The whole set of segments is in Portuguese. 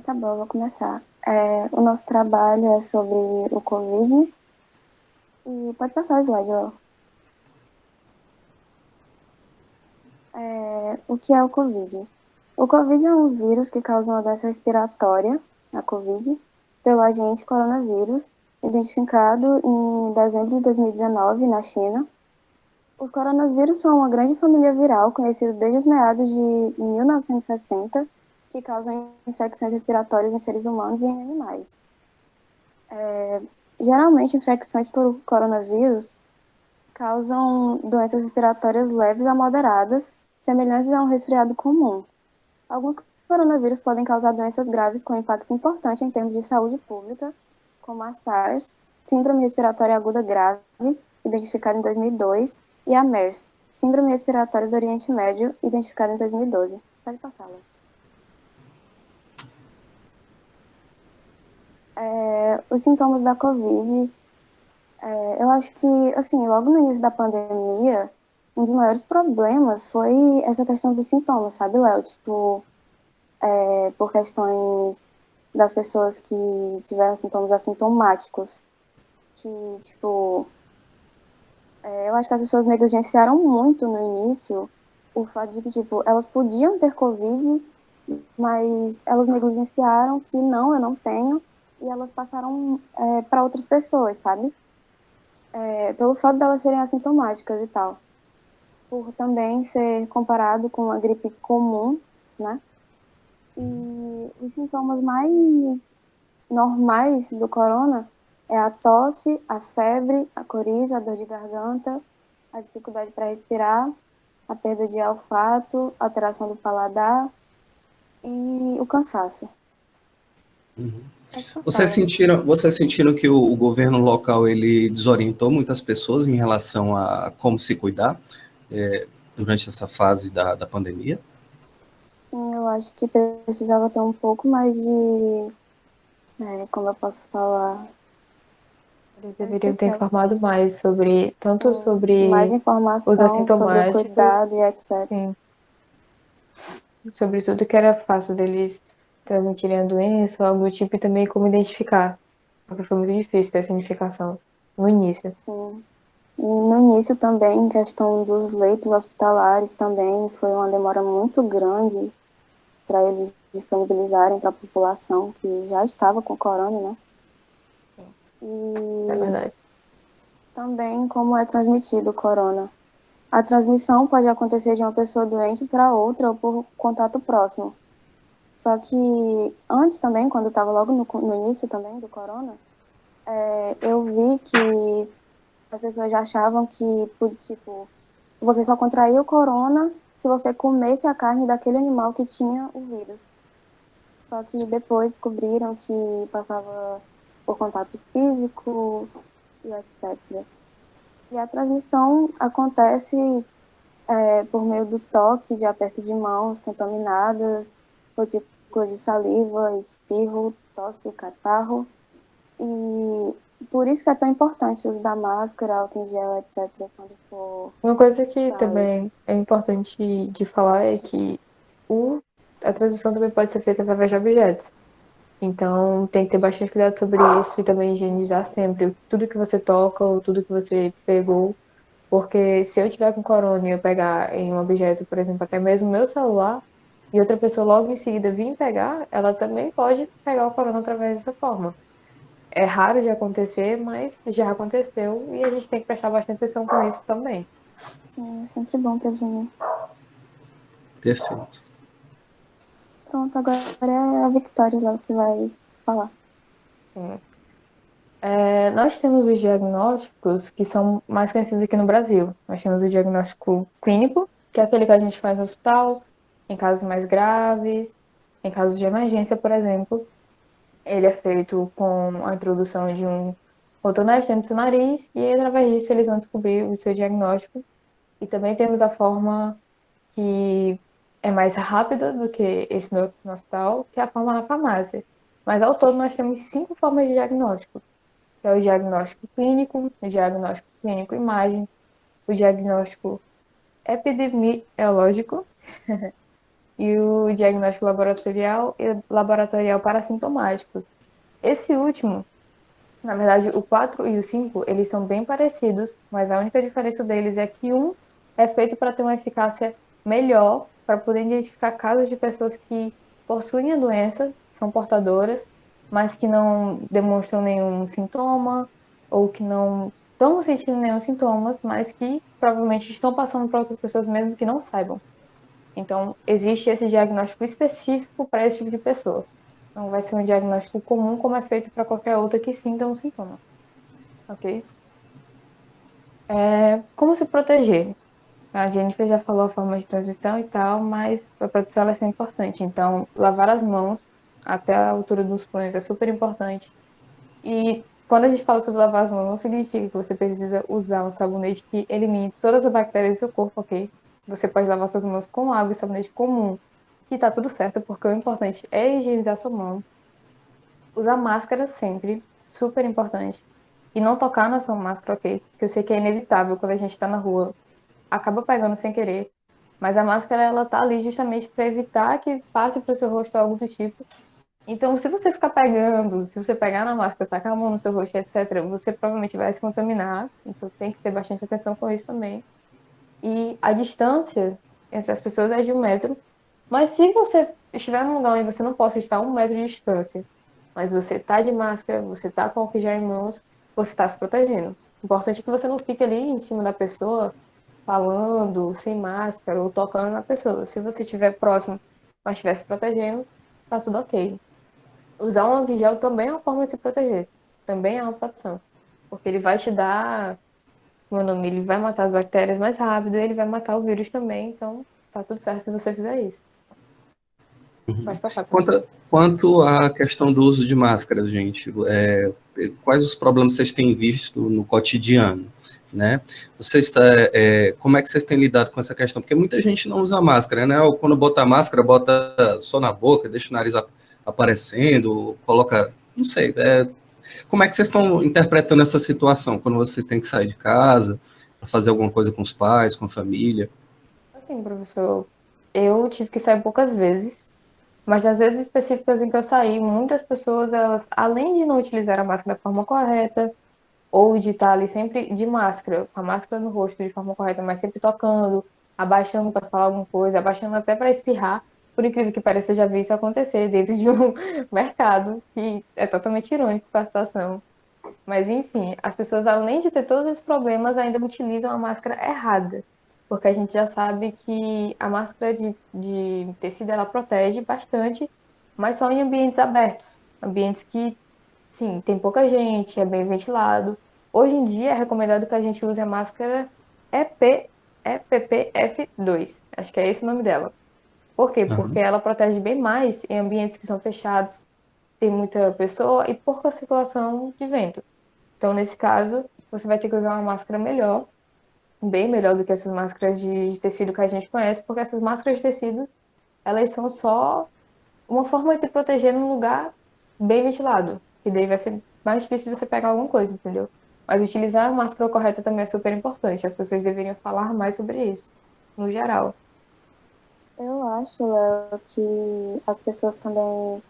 Tá bom, eu vou começar. O nosso trabalho é sobre o Covid. E pode passar o slide, Léo. O que é o Covid? O Covid é um vírus que causa uma doença respiratória, a Covid, pelo agente coronavírus, identificado em dezembro de 2019 na China. Os coronavírus são uma grande família viral conhecida desde os meados de 1960, que causam infecções respiratórias em seres humanos e em animais. Geralmente, infecções por coronavírus causam doenças respiratórias leves a moderadas, semelhantes a um resfriado comum. Alguns coronavírus podem causar doenças graves com impacto importante em termos de saúde pública, como a SARS, Síndrome Respiratória Aguda Grave, identificada em 2002, e a MERS, Síndrome Respiratória do Oriente Médio, identificada em 2012. Pode passar, Lu. Os sintomas da Covid, eu acho que, assim, logo no início da pandemia, um dos maiores problemas foi essa questão dos sintomas, sabe, Léo? Tipo, por questões das pessoas que tiveram sintomas assintomáticos, que, tipo, eu acho que as pessoas negligenciaram muito no início o fato de que, tipo, elas podiam ter Covid, mas elas negligenciaram que não, eu não tenho, e elas passaram para outras pessoas, sabe? Pelo fato de elas serem assintomáticas e tal. Por também ser comparado com a gripe comum, né? E os sintomas mais normais do corona é a tosse, a febre, a coriza, a dor de garganta, a dificuldade para respirar, a perda de olfato, alteração do paladar e o cansaço. Pode passar, Vocês Léo. sentiram, vocês sentiram que o governo local ele desorientou muitas pessoas em relação a como se cuidar durante essa fase da pandemia? Sim, eu acho que precisava ter um pouco mais de, como eu posso falar, Eles eu deveriam ter esqueci, informado mais sobre, tanto sim, mais sobre os informação sobre o assintomáticos, cuidado e etc. sim, sobre tudo que era fácil deles transmitirem a doença ou algo do tipo, e também como identificar, porque foi muito difícil ter essa identificação no início. Sim. E no início também, em questão dos leitos hospitalares também, foi uma demora muito grande para eles disponibilizarem para a população que já estava com corona, né? É E verdade. também como é transmitido o corona. A transmissão pode acontecer de uma pessoa doente para outra ou por contato próximo. Só que antes também, quando estava logo no início também do corona, eu vi que as pessoas já achavam que, tipo, você só contraía o corona se você comesse a carne daquele animal que tinha o vírus. Só que depois descobriram que passava por contato físico e etc. E a transmissão acontece por meio do toque, de aperto de mãos contaminadas, gotículas de saliva, espirro, tosse, catarro. E por isso que é tão importante o uso da máscara, álcool em gel, etc., quando for Uma coisa que sair. também é importante de falar é que o, a transmissão também pode ser feita através de objetos. Então, tem que ter bastante cuidado sobre isso e também higienizar sempre tudo que você toca ou tudo que você pegou. Porque se eu tiver com corona e eu pegar em um objeto, por exemplo, até mesmo meu celular, e outra pessoa logo em seguida vir pegar, ela também pode pegar o corona através dessa forma. É raro de acontecer, mas já aconteceu e a gente tem que prestar bastante atenção com isso também. Sim, é sempre bom prevenir. Perfeito. Pronto, agora é a Victoria lá que vai falar. Nós temos os diagnósticos que são mais conhecidos aqui no Brasil. Nós temos o diagnóstico clínico, que é aquele que a gente faz no hospital, em casos mais graves, em casos de emergência, por exemplo. Ele é feito com a introdução de um cotonete dentro do seu nariz e, através disso, eles vão descobrir o seu diagnóstico. E também temos a forma que é mais rápida do que esse no hospital, que é a forma na farmácia. Mas, ao todo, nós temos 5 formas de diagnóstico, que é o diagnóstico clínico, o diagnóstico clínico imagem, o diagnóstico epidemiológico e o diagnóstico laboratorial para assintomáticos. Esse último, na verdade, o 4 e o 5, eles são bem parecidos, mas a única diferença deles é que um é feito para ter uma eficácia melhor, para poder identificar casos de pessoas que possuem a doença, são portadoras, mas que não demonstram nenhum sintoma, ou que não estão sentindo nenhum sintomas, mas que provavelmente estão passando para outras pessoas mesmo que não saibam. Então, existe esse diagnóstico específico para esse tipo de pessoa. Não vai ser um diagnóstico comum como é feito para qualquer outra que sinta um sintoma. Ok? Como se proteger? A Jennifer já falou a forma de transmissão e tal, mas a proteção é sempre importante. Então, lavar as mãos até a altura dos punhos é super importante. E quando a gente fala sobre lavar as mãos, não significa que você precisa usar um sabonete que elimine todas as bactérias do seu corpo, ok? Você pode lavar suas mãos com água e sabonete comum, que tá tudo certo, porque o importante é higienizar sua mão. Usar máscara sempre, super importante. E não tocar na sua máscara, ok? Porque eu sei que é inevitável quando a gente tá na rua, acaba pegando sem querer. Mas a máscara, ela tá ali justamente para evitar que passe pro seu rosto algo do tipo. Então, se você ficar pegando, se você pegar na máscara, tacar a mão no seu rosto, etc., você provavelmente vai se contaminar. Então, tem que ter bastante atenção com isso também. E a distância entre as pessoas é de 1 metro. Mas se você estiver num lugar onde você não possa estar a 1 metro de distância, mas você tá de máscara, você tá com álcool gel em mãos, você está se protegendo. O importante é que você não fique ali em cima da pessoa, falando, sem máscara, ou tocando na pessoa. Se você estiver próximo, mas estiver se protegendo, tá tudo ok. Usar um álcool gel também é uma forma de se proteger. Também é uma proteção. Porque ele vai te dar, meu nome, ele vai matar as bactérias mais rápido e ele vai matar o vírus também. Então, tá tudo certo se você fizer isso. Pode passar. Quanto à questão do uso de máscaras, gente, quais os problemas vocês têm visto no cotidiano, né? Como é que vocês têm lidado com essa questão? Porque muita gente não usa máscara, né? Ou quando bota a máscara, bota só na boca, deixa o nariz aparecendo, coloca, não sei, como é que vocês estão interpretando essa situação, quando vocês têm que sair de casa, para fazer alguma coisa com os pais, com a família? Assim, professor, eu tive que sair poucas vezes, mas nas vezes específicas em que eu saí, muitas pessoas, elas, além de não utilizar a máscara da forma correta, ou de estar ali sempre de máscara, com a máscara no rosto de forma correta, mas sempre tocando, abaixando para falar alguma coisa, abaixando até para espirrar. Por incrível que pareça, eu já vi isso acontecer dentro de um mercado, que é totalmente irônico com a situação. Mas, enfim, as pessoas, além de ter todos esses problemas, ainda utilizam a máscara errada. Porque a gente já sabe que a máscara de tecido, ela protege bastante, mas só em ambientes abertos. Ambientes que, sim, tem pouca gente, é bem ventilado. Hoje em dia é recomendado que a gente use a máscara EPPF2. Acho que é esse o nome dela. Por quê? Porque ela protege bem mais em ambientes que são fechados, tem muita pessoa e pouca circulação de vento. Então, nesse caso, você vai ter que usar uma máscara melhor, bem melhor do que essas máscaras de tecido que a gente conhece, porque essas máscaras de tecido, elas são só uma forma de se proteger num lugar bem ventilado, que daí vai ser mais difícil de você pegar alguma coisa, entendeu? Mas utilizar a máscara correta também é super importante. As pessoas deveriam falar mais sobre isso, no geral. Eu acho, Léo, que as pessoas também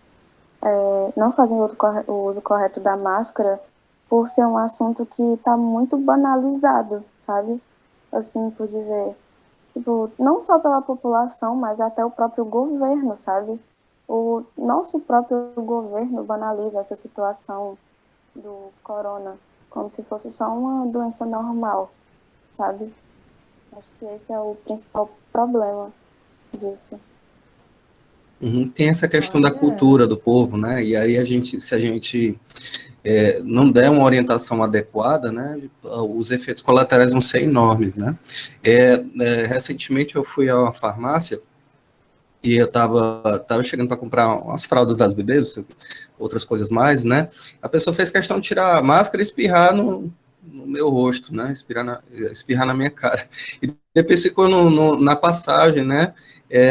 não fazem o uso correto da máscara por ser um assunto que está muito banalizado, sabe? Assim, por dizer. Tipo, não só pela população, mas até o próprio governo, sabe? O nosso próprio governo banaliza essa situação do corona como se fosse só uma doença normal, sabe? Acho que esse é o principal problema disso. Tem essa questão da cultura do povo, né? E aí se a gente não der uma orientação adequada, né, os efeitos colaterais vão ser enormes, né? Recentemente eu fui a uma farmácia e eu tava chegando para comprar umas fraldas das bebês, outras coisas mais, né? A pessoa fez questão de tirar a máscara e espirrar no meu rosto, né? Espirrar na minha cara. E Depois ficou na passagem, né?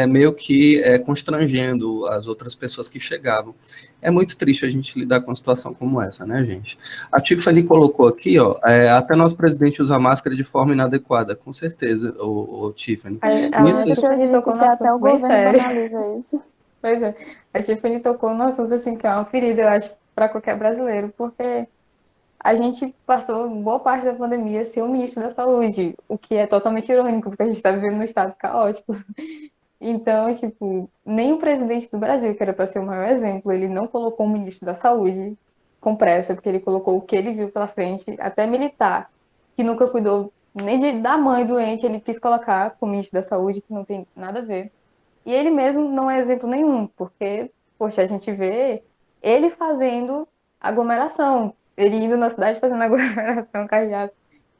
Meio que constrangendo as outras pessoas que chegavam. É muito triste a gente lidar com uma situação como essa, né, gente? A Tiffany colocou aqui, ó, até nosso presidente usa máscara de forma inadequada, com certeza, o Tiffany. A Isso que eu Tiffany disse, tocou que no até assunto o bem governo sério. banaliza isso. Pois é, a Tiffany tocou no assunto assim que é uma ferida, eu acho, para qualquer brasileiro, porque a gente passou boa parte da pandemia sem o ministro da Saúde, o que é totalmente irônico, porque a gente está vivendo num estado caótico. Então, tipo, nem o presidente do Brasil, que era para ser o maior exemplo, ele não colocou o ministro da Saúde com pressa, porque ele colocou o que ele viu pela frente, até militar, que nunca cuidou nem da mãe doente, ele quis colocar como ministro da Saúde, que não tem nada a ver. E ele mesmo não é exemplo nenhum, porque, poxa, a gente vê ele fazendo aglomeração, ele indo na cidade fazendo aglomeração carreata.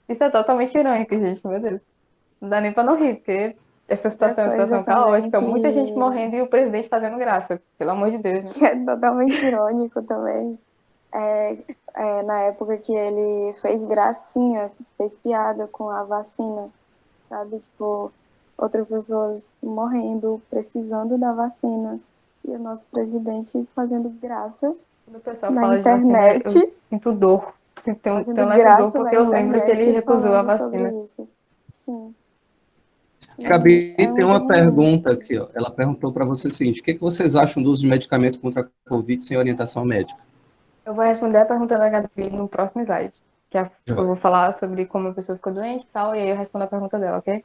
Isso é totalmente irônico, gente, meu Deus. Não dá nem pra não rir, porque essa situação é uma Outra coisa situação também caótica, muita gente morrendo e o presidente fazendo graça, pelo amor de Deus, né? que é totalmente irônico também, na época que ele fez gracinha, fez piada com a vacina, sabe? Tipo, outras pessoas morrendo, precisando da vacina, e o nosso presidente fazendo graça Quando o pessoal na fala de vacina, internet, eu sinto dor. Tenho fazendo leve dor graça porque na eu lembro que ele internet recusou a falando sobre vacina. isso. Sim. E Gabi é tem muito uma ruim. pergunta aqui, ó. Ela perguntou para você o seguinte: o que vocês acham do uso de medicamento contra a Covid sem orientação médica? Eu vou responder a pergunta da Gabi no próximo slide. Eu Joia. vou falar sobre como a pessoa ficou doente e tal, e aí eu respondo a pergunta dela, ok?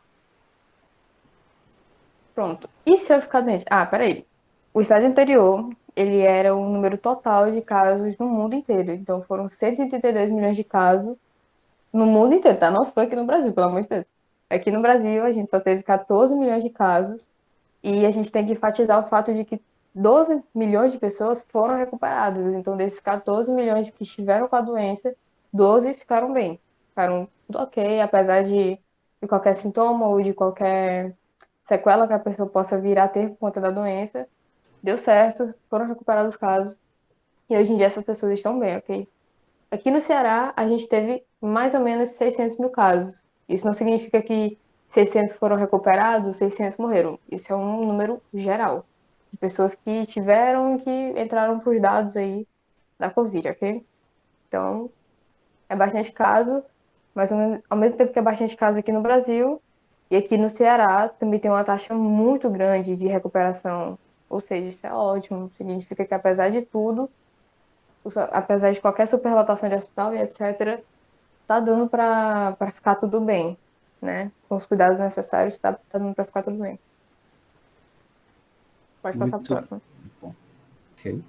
Pronto. E se eu ficar doente? Ah, peraí. O slide anterior, ele era o número total de casos no mundo inteiro. Então foram 182 milhões de casos no mundo inteiro, tá? Não foi aqui no Brasil, pelo amor de Deus. Aqui no Brasil, a gente só teve 14 milhões de casos e a gente tem que enfatizar o fato de que 12 milhões de pessoas foram recuperadas. Então, desses 14 milhões que estiveram com a doença, 12 ficaram bem. Ficaram tudo ok, apesar de qualquer sintoma ou de qualquer sequela que a pessoa possa vir a ter por conta da doença. Deu certo, foram recuperados os casos e hoje em dia essas pessoas estão bem, ok? Aqui no Ceará, a gente teve mais ou menos 600 mil casos. Isso não significa que 600 foram recuperados, 600 morreram. Isso é um número geral de pessoas que tiveram e que entraram para os dados aí da Covid, ok? Então, é bastante caso, mas ao mesmo tempo que é bastante caso aqui no Brasil, e aqui no Ceará também tem uma taxa muito grande de recuperação. Ou seja, isso é ótimo. Significa que apesar de tudo, apesar de qualquer superlotação de hospital e etc., tá dando para ficar tudo bem, né? Com os cuidados necessários, tá dando para ficar tudo bem. Pode passar pro Muito próximo. bom. Ok.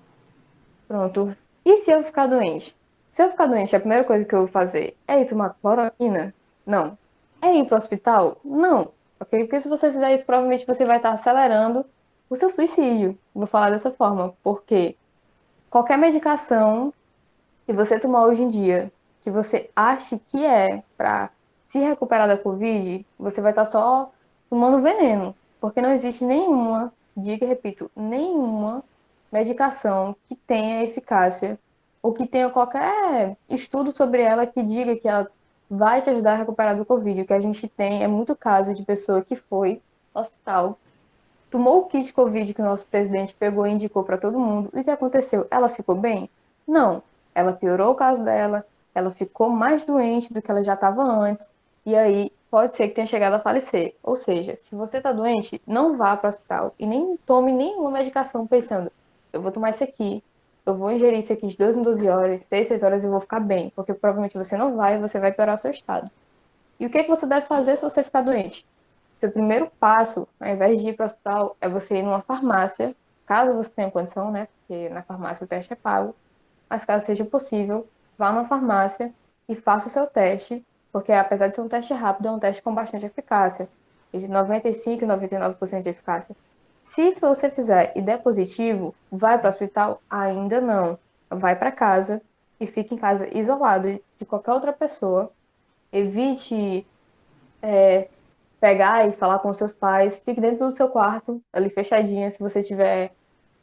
Pronto. E se eu ficar doente? Se eu ficar doente, a primeira coisa que eu vou fazer é ir tomar cloroquina? Não. É ir pro hospital? Não. Ok? Porque se você fizer isso, provavelmente você vai estar acelerando o seu suicídio. Vou falar dessa forma. Porque qualquer medicação que você tomar hoje em dia, que você ache que é para se recuperar da Covid, você vai estar só tomando veneno, porque não existe nenhuma, diga e repito, nenhuma medicação que tenha eficácia ou que tenha qualquer estudo sobre ela que diga que ela vai te ajudar a recuperar do Covid. O que a gente tem é muito caso de pessoa que foi ao hospital, tomou o kit Covid que o nosso presidente pegou e indicou para todo mundo. E o que aconteceu? Ela ficou bem? Não. Ela piorou o caso dela, ela ficou mais doente do que ela já estava antes, e aí pode ser que tenha chegado a falecer. Ou seja, se você está doente, não vá para o hospital e nem tome nenhuma medicação pensando, eu vou tomar isso aqui, eu vou ingerir isso aqui de 12 em 12 horas, 6 6 horas e eu vou ficar bem, porque provavelmente você não vai e você vai piorar o seu estado. E o que, que você deve fazer se você ficar doente? Seu primeiro passo, ao invés de ir para o hospital, é você ir numa farmácia, caso você tenha condição, né? Porque na farmácia o teste é pago, mas caso seja possível, vá na farmácia e faça o seu teste, porque apesar de ser um teste rápido, é um teste com bastante eficácia, de 95% e 99% de eficácia. Se você fizer e der positivo, vai para o hospital? Ainda não. Vai para casa e fique em casa isolado de qualquer outra pessoa. Evite pegar e falar com os seus pais, fique dentro do seu quarto, ali fechadinha. Se você tiver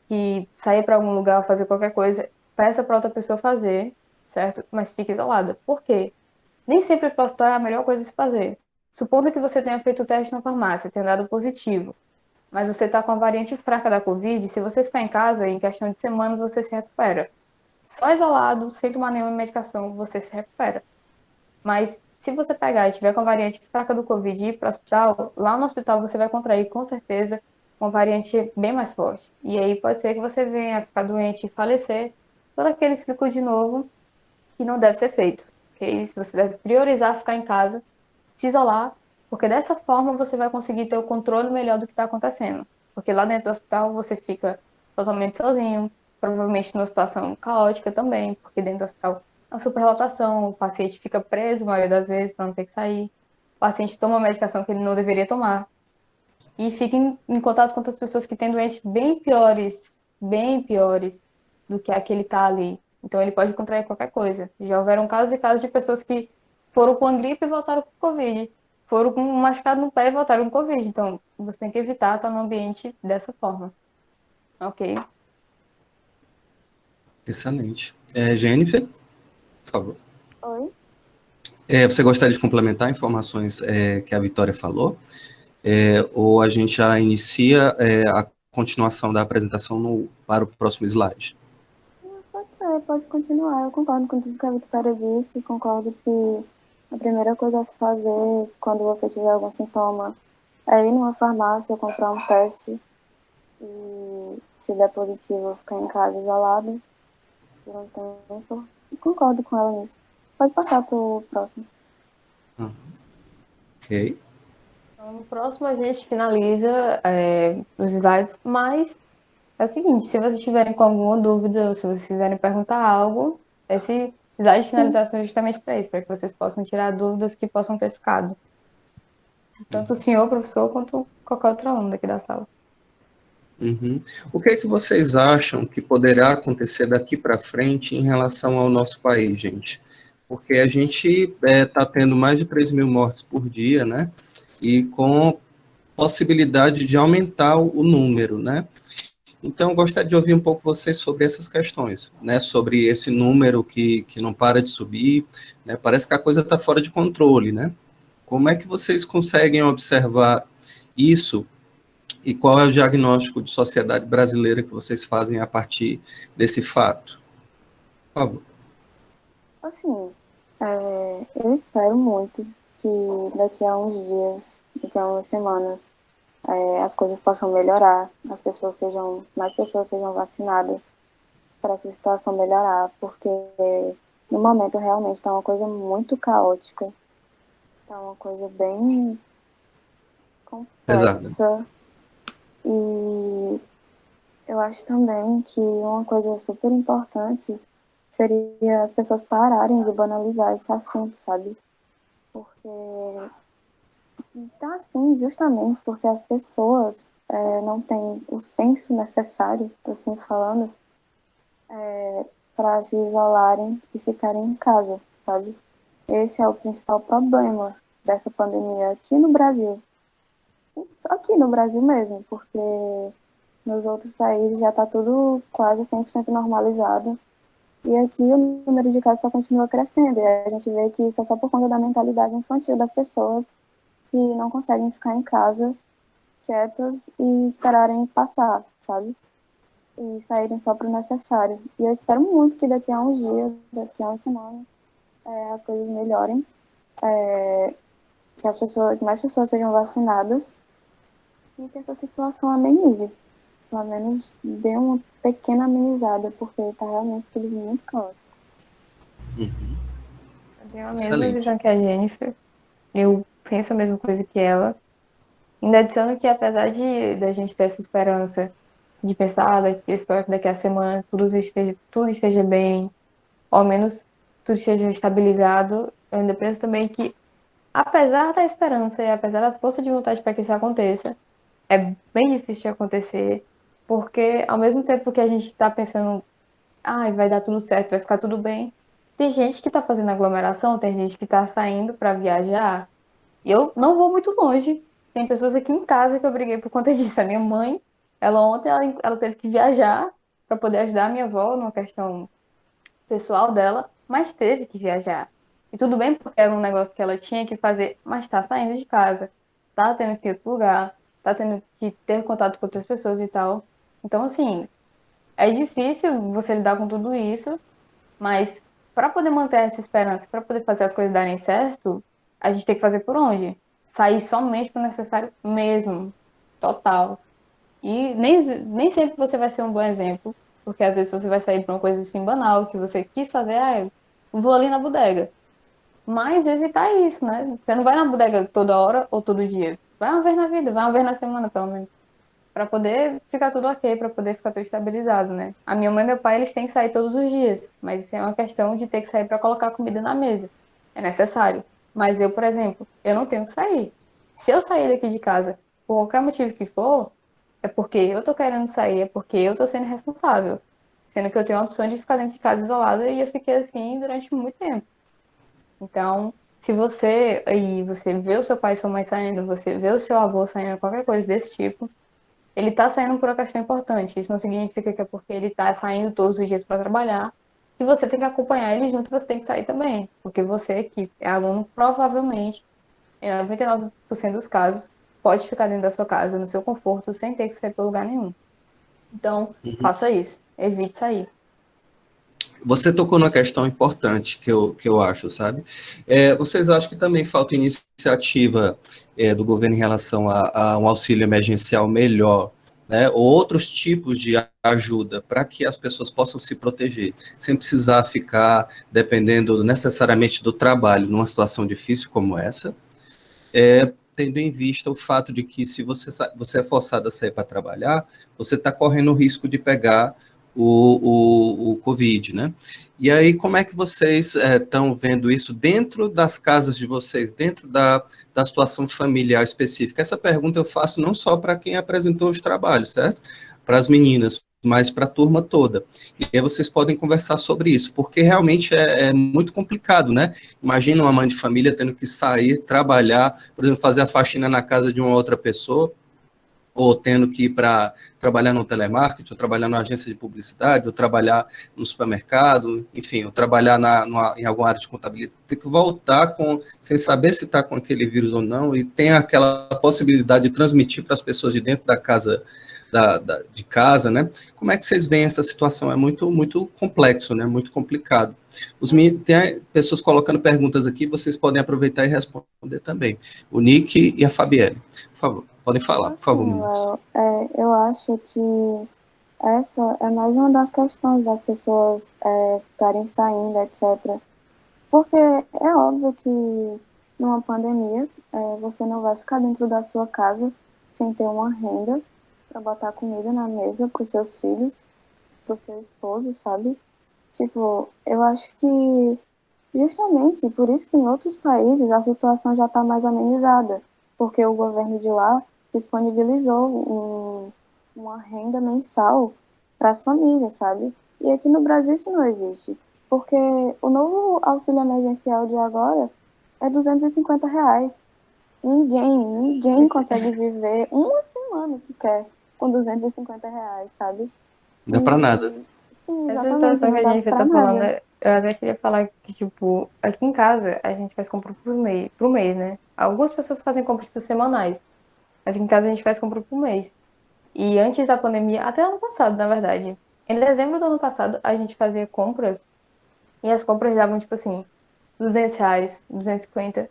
que sair para algum lugar, fazer qualquer coisa, peça para outra pessoa fazer, certo? Mas fique isolada. Por quê? Nem sempre o hospital é a melhor coisa a se fazer. supondo que você tenha feito o teste na farmácia, tenha dado positivo, mas você está com a variante fraca da Covid, se você ficar em casa, em questão de semanas você se recupera. Só isolado, sem tomar nenhuma medicação, você se recupera. Mas se você pegar e tiver com a variante fraca do Covid e ir para o hospital, lá no hospital você vai contrair com certeza uma variante bem mais forte. E aí pode ser que você venha a ficar doente e falecer por aquele ciclo de novo que não deve ser feito. Ok? Você deve priorizar ficar em casa, se isolar, porque dessa forma você vai conseguir ter o controle melhor do que está acontecendo. Porque lá dentro do hospital você fica totalmente sozinho, provavelmente numa situação caótica também, porque dentro do hospital é uma superlotação, o paciente fica preso a maioria das vezes para não ter que sair, o paciente toma uma medicação que ele não deveria tomar e fica em contato com outras pessoas que têm doentes bem piores do que a que ele está ali. Então ele pode contrair qualquer coisa. Já houveram casos e casos de pessoas que foram com a gripe e voltaram com Covid. Foram com um machucado no pé e voltaram com Covid. Então você tem que evitar estar no ambiente dessa forma. Ok? Excelente. Jennifer, por favor. Oi? Você gostaria de complementar informações que a Vitória falou? Ou a gente já inicia a continuação da apresentação para o próximo slide? Pode ser, pode continuar. Eu concordo com tudo que a Victoria disse. Concordo que a primeira coisa a se fazer quando você tiver algum sintoma é ir numa farmácia, comprar um teste e, se der positivo, ficar em casa isolado por um tempo. Concordo com ela nisso. Pode passar para o próximo. Ok. Então, no próximo a gente finaliza os slides, mas é o seguinte, se vocês tiverem com alguma dúvida ou se vocês quiserem perguntar algo, esse slide de finalização é justamente para isso, para que vocês possam tirar dúvidas que possam ter ficado. Tanto o senhor, professor, quanto qualquer outro aluno daqui da sala. Uhum. O que é que vocês acham que poderá acontecer daqui para frente em relação ao nosso país, gente? Porque a gente está tendo mais de 3 mil mortes por dia, né? E com possibilidade de aumentar o número, né? Então, eu gostaria de ouvir um pouco vocês sobre essas questões, né? Sobre esse número que não para de subir, né? Parece que a coisa está fora de controle, né? Como é que vocês conseguem observar isso e qual é o diagnóstico de sociedade brasileira que vocês fazem a partir desse fato? Por favor. Assim, eu espero muito que daqui a uns dias, daqui a umas semanas, as coisas possam melhorar, mais pessoas sejam vacinadas para essa situação melhorar, porque no momento realmente está uma coisa muito caótica, está uma coisa bem Pesada. complexa e eu acho também que uma coisa super importante seria as pessoas pararem de banalizar esse assunto, sabe? Porque está assim justamente porque as pessoas não têm o senso necessário, assim falando, para se isolarem e ficarem em casa, sabe? Esse é o principal problema dessa pandemia aqui no Brasil. Sim, só aqui no Brasil mesmo, porque nos outros países já está tudo quase 100% normalizado. E aqui o número de casos só continua crescendo. E a gente vê que isso é só por conta da mentalidade infantil das pessoas que não conseguem ficar em casa quietas e esperarem passar, sabe? E saírem só para o necessário. E eu espero muito que daqui a uns dias, daqui a umas semanas, as coisas melhorem, que mais pessoas sejam vacinadas e que essa situação amenize. Pelo menos dê uma pequena amenizada, porque está realmente tudo muito caótico. Eu tenho a mesma Excelente. visão que a Jennifer. Eu penso a mesma coisa que ela. Ainda adiciono que apesar de da gente ter essa esperança de pensar, eu espero que daqui a semana tudo esteja bem, ou ao menos tudo esteja estabilizado, eu ainda penso também que, apesar da esperança e apesar da força de vontade para que isso aconteça, é bem difícil de acontecer, porque ao mesmo tempo que a gente está pensando, vai dar tudo certo, vai ficar tudo bem, tem gente que está fazendo aglomeração, tem gente que está saindo para viajar, e eu não vou muito longe. Tem pessoas aqui em casa que eu briguei por conta disso. A minha mãe, ela ontem, ela teve que viajar para poder ajudar a minha avó numa questão pessoal dela, mas teve que viajar. E tudo bem porque era um negócio que ela tinha que fazer, mas tá saindo de casa, tá tendo que ir outro lugar, tá tendo que ter contato com outras pessoas e tal. Então, assim, é difícil você lidar com tudo isso, mas para poder manter essa esperança, para poder fazer as coisas darem certo, a gente tem que fazer por onde? Sair somente para o necessário mesmo, total. E nem sempre você vai ser um bom exemplo, porque às vezes você vai sair para uma coisa assim banal, que você quis fazer, eu vou ali na bodega. Mas evitar isso, né? Você não vai na bodega toda hora ou todo dia. Vai uma vez na vida, vai uma vez na semana, pelo menos. Pra poder ficar tudo ok, pra poder ficar tudo estabilizado, né? A minha mãe e meu pai, eles têm que sair todos os dias. Mas isso é uma questão de ter que sair pra colocar comida na mesa. É necessário. Mas eu, por exemplo, eu não tenho que sair. Se eu sair daqui de casa, por qualquer motivo que for, é porque eu tô querendo sair, é porque eu tô sendo responsável. Sendo que eu tenho a opção de ficar dentro de casa isolada e eu fiquei assim durante muito tempo. Então, se você vê o seu pai e sua mãe saindo, você vê o seu avô saindo, qualquer coisa desse tipo, ele tá saindo por uma questão importante. Isso não significa que é porque ele tá saindo todos os dias para trabalhar que você tem que acompanhar ele junto, você tem que sair também. Porque você, que é aluno, provavelmente, em 99% dos casos, pode ficar dentro da sua casa, no seu conforto, sem ter que sair para lugar nenhum. Então, faça isso. Evite sair. Você tocou numa questão importante que eu acho, sabe? Vocês acham que também falta iniciativa do governo em relação a um auxílio emergencial melhor, né? Ou outros tipos de ajuda para que as pessoas possam se proteger, sem precisar ficar dependendo necessariamente do trabalho numa situação difícil como essa, tendo em vista o fato de que se você é forçado a sair para trabalhar, você está correndo o risco de pegar o Covid, né? E aí, como é que vocês estão vendo isso dentro das casas de vocês, dentro da situação familiar específica? Essa pergunta eu faço não só para quem apresentou os trabalhos, certo? Para as meninas, mas para a turma toda. E aí vocês podem conversar sobre isso, porque realmente é muito complicado, né? Imagina uma mãe de família tendo que sair, trabalhar, por exemplo, fazer a faxina na casa de uma outra pessoa, ou tendo que ir para trabalhar no telemarketing, ou trabalhar na agência de publicidade, ou trabalhar no supermercado, enfim, ou trabalhar em alguma área de contabilidade, tem que voltar sem saber se está com aquele vírus ou não, e tem aquela possibilidade de transmitir para as pessoas de dentro da casa, de casa, né? Como é que vocês veem essa situação? É muito, muito complexo, né? Muito complicado. Tem pessoas colocando perguntas aqui, vocês podem aproveitar e responder também. O Nick e a Fabielle, por favor. Podem falar, por favor, meninas. Eu acho que essa é mais uma das questões das pessoas ficarem saindo, etc. Porque é óbvio que numa pandemia você não vai ficar dentro da sua casa sem ter uma renda para botar comida na mesa para os seus filhos, para o seu esposo, sabe? Tipo, eu acho que justamente por isso que em outros países a situação já está mais amenizada, porque o governo de lá disponibilizou uma renda mensal para as famílias, sabe? E aqui no Brasil isso não existe, porque o novo auxílio emergencial de agora é R$ 250. Ninguém consegue viver uma semana sequer com R$ 250, sabe? Não dá para nada. Sim, Essa exatamente, situação que não a dá gente pra tá falando, nada. eu até queria falar que, tipo, aqui em casa a gente faz compra pro mês, né? Algumas pessoas fazem compras, tipo, semanais, mas aqui em casa a gente faz compra pro mês. E antes da pandemia, até ano passado, na verdade, em dezembro do ano passado, a gente fazia compras e as compras davam, tipo assim, R$ 200, 250.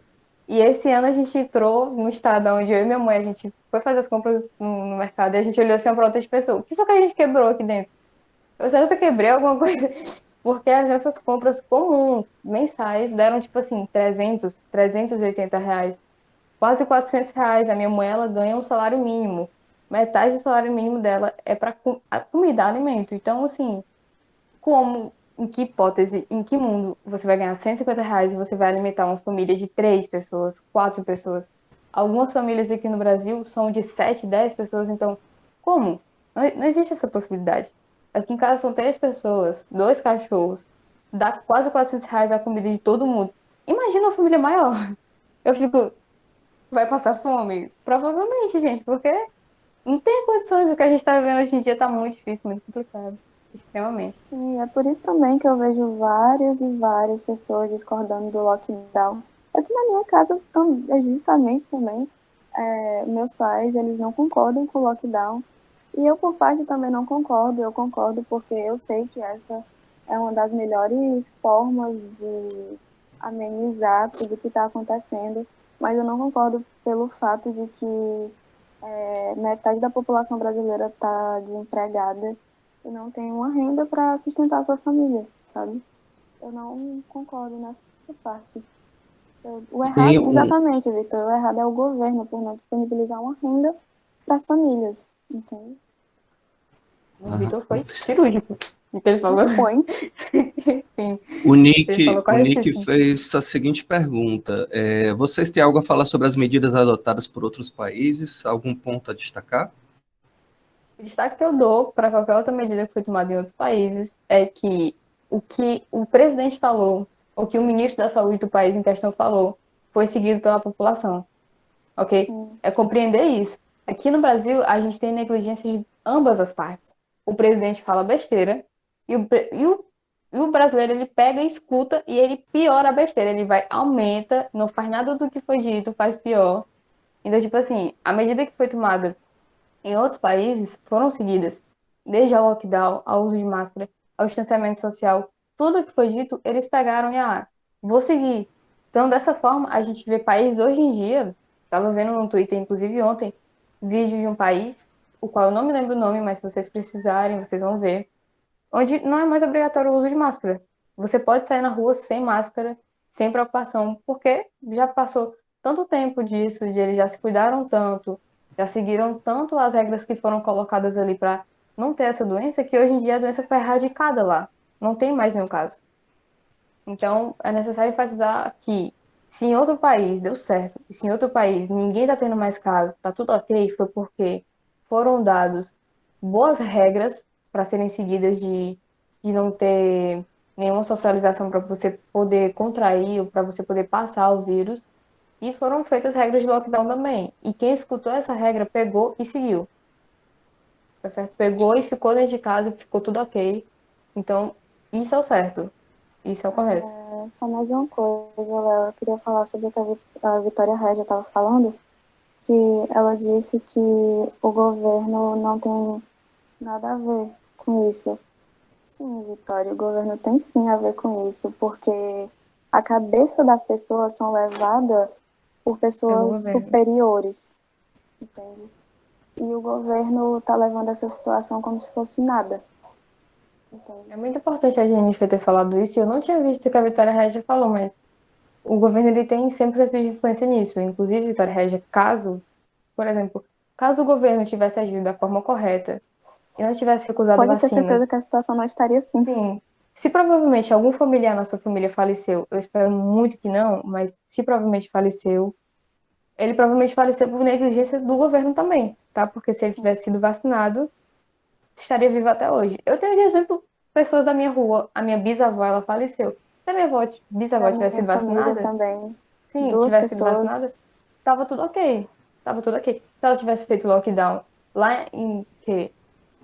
E esse ano a gente entrou no estado onde eu e minha mãe, a gente foi fazer as compras no mercado e a gente olhou assim pra outras pessoas. O que foi que a gente quebrou aqui dentro? Eu sei se eu quebrei alguma coisa. Porque as nossas compras comuns, mensais, deram tipo assim, R$ 380, quase R$ 400. A minha mãe, ela ganha um salário mínimo. Metade do salário mínimo dela é para comida, alimento. Então, assim, em que hipótese, em que mundo você vai ganhar R$ 150 e você vai alimentar uma família de 3 pessoas, 4 pessoas? Algumas famílias aqui no Brasil são de 7, 10 pessoas, então, como? Não existe essa possibilidade. Aqui em casa são 3 pessoas, 2 cachorros, dá quase R$ 400 a comida de todo mundo. Imagina uma família maior. Eu fico, vai passar fome? Provavelmente, gente, porque não tem condições. O que a gente tá vivendo hoje em dia tá muito difícil, muito complicado. extremamente. Sim, é por isso também que eu vejo várias e várias pessoas discordando do lockdown. Aqui na minha casa, é justamente também, meus pais, eles não concordam com o lockdown. E eu, por parte, também não concordo. Eu concordo porque eu sei que essa é uma das melhores formas de amenizar tudo que está acontecendo. Mas eu não concordo pelo fato de que metade da população brasileira está desempregada e não tem uma renda para sustentar a sua família, sabe? Eu não concordo nessa parte. O Tem errado, um, exatamente, Vitor, o errado é o governo por não disponibilizar uma renda para as famílias, entende? O Vitor foi cirúrgico. O que ele falou? Point. Sim, O ele falou Nick, o Nick corretíssimo. fez a seguinte pergunta: vocês têm algo a falar sobre as medidas adotadas por outros países? Algum ponto a destacar? O destaque que eu dou para qualquer outra medida que foi tomada em outros países é que o presidente falou, ou que o ministro da Saúde do país em questão falou, foi seguido pela população, ok? Sim, É compreender isso. Aqui no Brasil, a gente tem negligência de ambas as partes. O presidente fala besteira e o brasileiro ele pega e escuta e ele piora a besteira. Ele vai, aumenta, não faz nada do que foi dito, faz pior. Então, tipo assim, a medida que foi tomada em outros países foram seguidas, desde ao lockdown, ao uso de máscara, ao distanciamento social, tudo que foi dito, eles pegaram e, vou seguir. Então, dessa forma, a gente vê países hoje em dia, estava vendo no Twitter, inclusive ontem, vídeo de um país, o qual eu não me lembro o nome, mas se vocês precisarem, vocês vão ver, onde não é mais obrigatório o uso de máscara. Você pode sair na rua sem máscara, sem preocupação, porque já passou tanto tempo disso, de eles já se cuidaram tanto, já seguiram tanto as regras que foram colocadas ali para não ter essa doença, que hoje em dia a doença foi erradicada lá. Não tem mais nenhum caso. Então, é necessário enfatizar que se em outro país deu certo, e se em outro país ninguém está tendo mais casos, está tudo ok, foi porque foram dados boas regras para serem seguidas de não ter nenhuma socialização para você poder contrair ou para você poder passar o vírus. E foram feitas regras de lockdown também. E quem escutou essa regra pegou e seguiu. Tá certo? Pegou e ficou dentro de casa, ficou tudo ok. Então, isso é o certo. Isso é o correto. só mais uma coisa, Léo. Eu queria falar sobre o que a Vitória Regia estava falando, que ela disse que o governo não tem nada a ver com isso. Sim, Vitória, o governo tem sim a ver com isso, porque a cabeça das pessoas são levadas por Pelo pessoas governo. superiores, entende? E o governo está levando essa situação como se fosse nada, É entende? muito importante a gente ter falado isso. Eu não tinha visto que a Vitória Regia falou, mas o governo ele tem 100% de influência nisso. Inclusive, Vitória Regia, caso, por exemplo, caso o governo tivesse agido da forma correta e não tivesse recusado Pode ter vacinas, certeza que a situação não estaria assim. sim, se provavelmente algum familiar na sua família faleceu, eu espero muito que não, mas se provavelmente faleceu, ele provavelmente faleceu por negligência do governo também, tá? Porque se ele Sim. tivesse sido vacinado, estaria vivo até hoje. Eu tenho de exemplo pessoas da minha rua, a minha bisavó, ela faleceu. Se a minha bisavó Da tivesse minha sido família vacinada, também, sim, duas tivesse sido pessoas. vacinada, tava tudo ok. Tava tudo ok. Se ela tivesse feito lockdown lá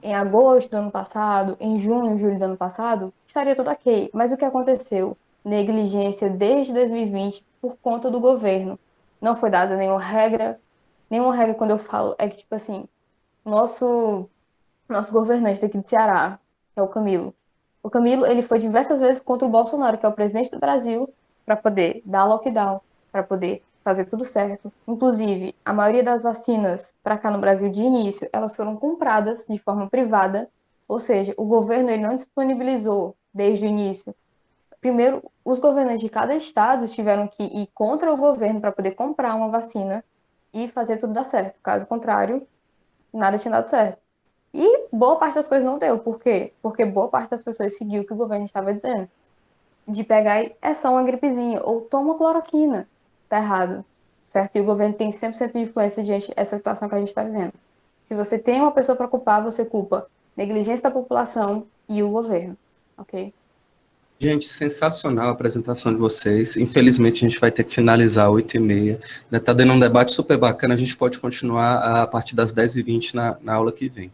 em agosto do ano passado, em junho, julho do ano passado, estaria tudo ok. Mas o que aconteceu? Negligência desde 2020 por conta do governo. Não foi dada nenhuma regra. Nenhuma regra, quando eu falo, é que, tipo assim, nosso, nosso governante daqui do Ceará, que é o Camilo. O Camilo, ele foi diversas vezes contra o Bolsonaro, que é o presidente do Brasil, para poder dar lockdown, para poder fazer tudo certo. Inclusive, a maioria das vacinas para cá no Brasil de início, elas foram compradas de forma privada, ou seja, o governo ele não disponibilizou desde o início. Primeiro, os governantes de cada estado tiveram que ir contra o governo para poder comprar uma vacina e fazer tudo dar certo. Caso contrário, nada tinha dado certo. E boa parte das coisas não deu. Por quê? Porque boa parte das pessoas seguiu o que o governo estava dizendo. De pegar e é só uma gripezinha, ou toma cloroquina. Tá errado. Certo? E o governo tem 100% de influência diante dessa situação que a gente está vivendo. Se você tem uma pessoa para culpar, você culpa negligência da população e o governo. Ok? Gente, sensacional a apresentação de vocês. Infelizmente, a gente vai ter que finalizar às 8h30. Está dando um debate super bacana, a gente pode continuar a partir das 10h20 na aula que vem.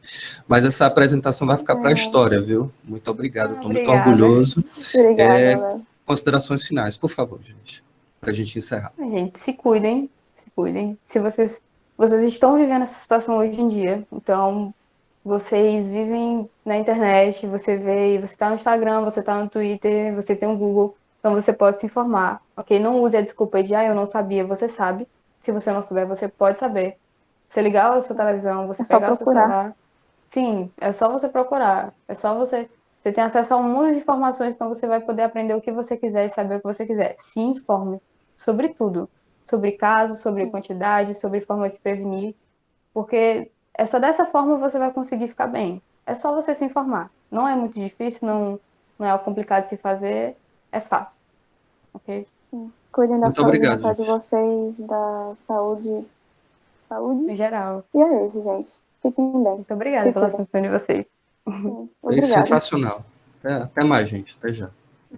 Mas essa apresentação vai ficar para a história, viu? Muito obrigado, estou muito orgulhoso. Obrigada, Léo. Considerações finais, por favor, gente, para a gente encerrar. Gente, se cuidem, se cuidem. Se vocês estão vivendo essa situação hoje em dia, então vocês vivem na internet, você está no Instagram, você está no Twitter, você tem um Google, então você pode se informar, ok? Não use a desculpa de, eu não sabia, você sabe. Se você não souber, você pode saber. Você ligar a sua televisão, você pegar o seu celular. Sim, é só você procurar. É só você tem acesso a um mundo de informações, então você vai poder aprender o que você quiser e saber o que você quiser. Se informe sobre tudo. Sobre casos, sobre quantidade, sobre forma de se prevenir. Porque é só dessa forma você vai conseguir ficar bem. É só você se informar. Não é muito difícil, não é algo complicado de se fazer, é fácil. Ok? Sim. Cuidem da Muito saúde obrigado, mental de vocês, da saúde Em geral. E é isso, gente. Fiquem bem. Muito obrigada pela atenção de vocês. Sim, Foi obrigada. sensacional. Até mais, gente. Até já.